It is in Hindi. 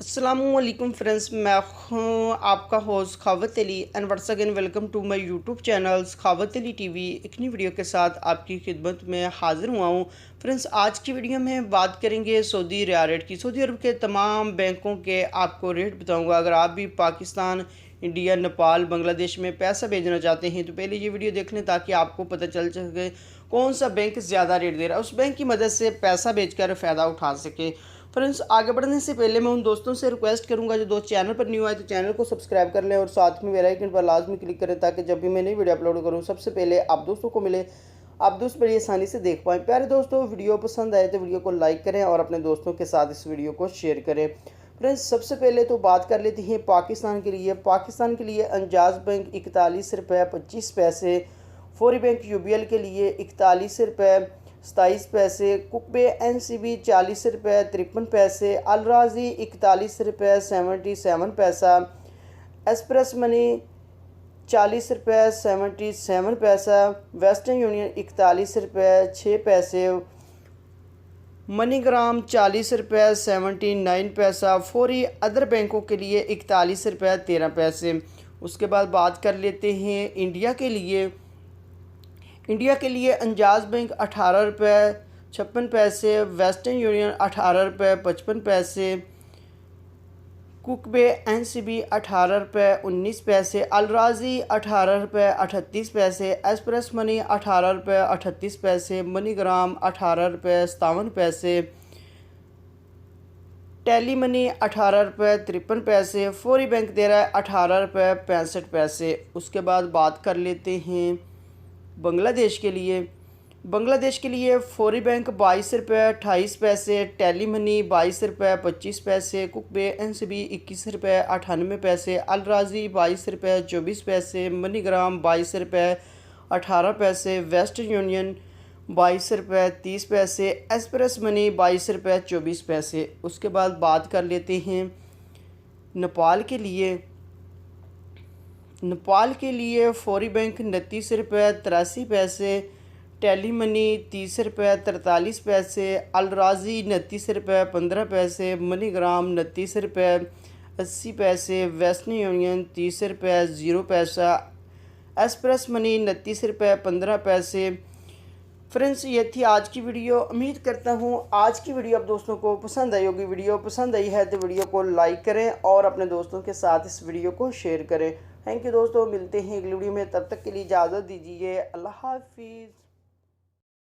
अस्सलामुअलैकुम फ्रेंड्स, मैं हूँ आपका host Khawat Ali and once again welcome to my YouTube channel Khawat Ali TV. एक नई वीडियो के साथ आपकी खिदमत में हाज़िर हुआ हूँ। फ्रेंड्स, आज की वीडियो में बात करेंगे सऊदी रियाल रेट की। सऊदी अरब के तमाम बैंकों के आपको रेट बताऊँगा। अगर आप भी पाकिस्तान, इंडिया, नेपाल, बांग्लादेश में पैसा भेजना चाहते हैं तो पहले ये वीडियो देख लें ताकि आपको पता चल सके कौन सा बैंक ज़्यादा रेट दे रहा है, उस बैंक की मदद से पैसा भेजकर फ़ायदा उठा सके। फ्रेंड्स, आगे बढ़ने से पहले मैं उन दोस्तों से रिक्वेस्ट करूंगा जो दोस्त चैनल पर न्यू आए तो चैनल को सब्सक्राइब कर लें और साथ में बेल आइकन पर लाजमी क्लिक करें ताकि जब भी मैं नई वीडियो अपलोड करूं सबसे पहले आप दोस्तों को मिले, आप दोस्त बड़ी आसानी से देख पाएँ। प्यारे दोस्तों, वीडियो पसंद आए तो वीडियो को लाइक करें और अपने दोस्तों के साथ इस वीडियो को शेयर करें। फ्रेंड्स, सबसे पहले तो बात कर लेते हैं पाकिस्तान के लिए। पाकिस्तान के लिए अंजाज बैंक 41 रुपये 25 पैसे, फौरी बैंक यूबीएल के लिए 41 रुपये 27 पैसे, कुकबे एनसीबी 40 रुपये 53 पैसे, अलराजी 41 रुपये 77 पैसा, एक्सप्रेस मनी 40 रुपये 77 पैसा, वेस्टर्न यूनियन 41 रुपये 6 पैसे, मनीग्राम 40 रुपये 79 पैसा, फौरी अदर बैंकों के लिए 41 रुपये 13 पैसे। उसके बाद बात कर लेते हैं इंडिया के लिए। इंडिया के लिए अंजाज बैंक 18 रुपये 56 पैसे, वेस्टर्न यूनियन 18 रुपये 55 पैसे, कुकबे एनसीबी 18 रुपये 19 पैसे, अलराजी 18 रुपये 38 पैसे, एक्सप्रेस मनी 18 रुपये 38 पैसे, मनीग्राम 18 रुपये 57 पैसे, टेली मनी 18 रुपये 53 पैसे, फौरी बैंक दे रहा है 18 रुपये 65 पैसे। उसके बाद बात कर लेते हैं बांग्लादेश के लिए। बांग्लादेश के लिए फौरी बैंक 22 रुपये 28 पैसे, टेली मनी 22 रुपये 25 पैसे, कुकबे एनसीबी 21 रुपये 98 पैसे, अलराजी 22 रुपये 24 पैसे, मनीग्राम 22 रुपये 18 पैसे, वेस्टर्न यूनियन 22 रुपये 30 पैसे, एक्सप्रेस मनी 22 रुपये 24 पैसे। उसके बाद बात कर लेते हैं नेपाल के लिए। नेपाल के लिए फौरी बैंक 29 रुपये 83 पैसे, टेली मनी 30 रुपये 43 पैसे, अलराजी 29 रुपये 15 पैसे, मनीग्राम 29 रुपये 80 पैसे, वेस्टर्न यूनियन 30 रुपये 0 पैसा, एक्सप्रेस मनी 29 रुपये 15 पैसे। फ्रेंड्स, ये थी आज की वीडियो। उम्मीद करता हूँ आज की वीडियो आप दोस्तों को पसंद आई होगी। वीडियो पसंद आई है तो वीडियो को लाइक करें और अपने दोस्तों के साथ इस वीडियो को शेयर करें। थैंक यू दोस्तों, मिलते हैं अगली वीडियो में। तब तक के लिए इजाज़त दीजिए। अल्लाह हाफिज़।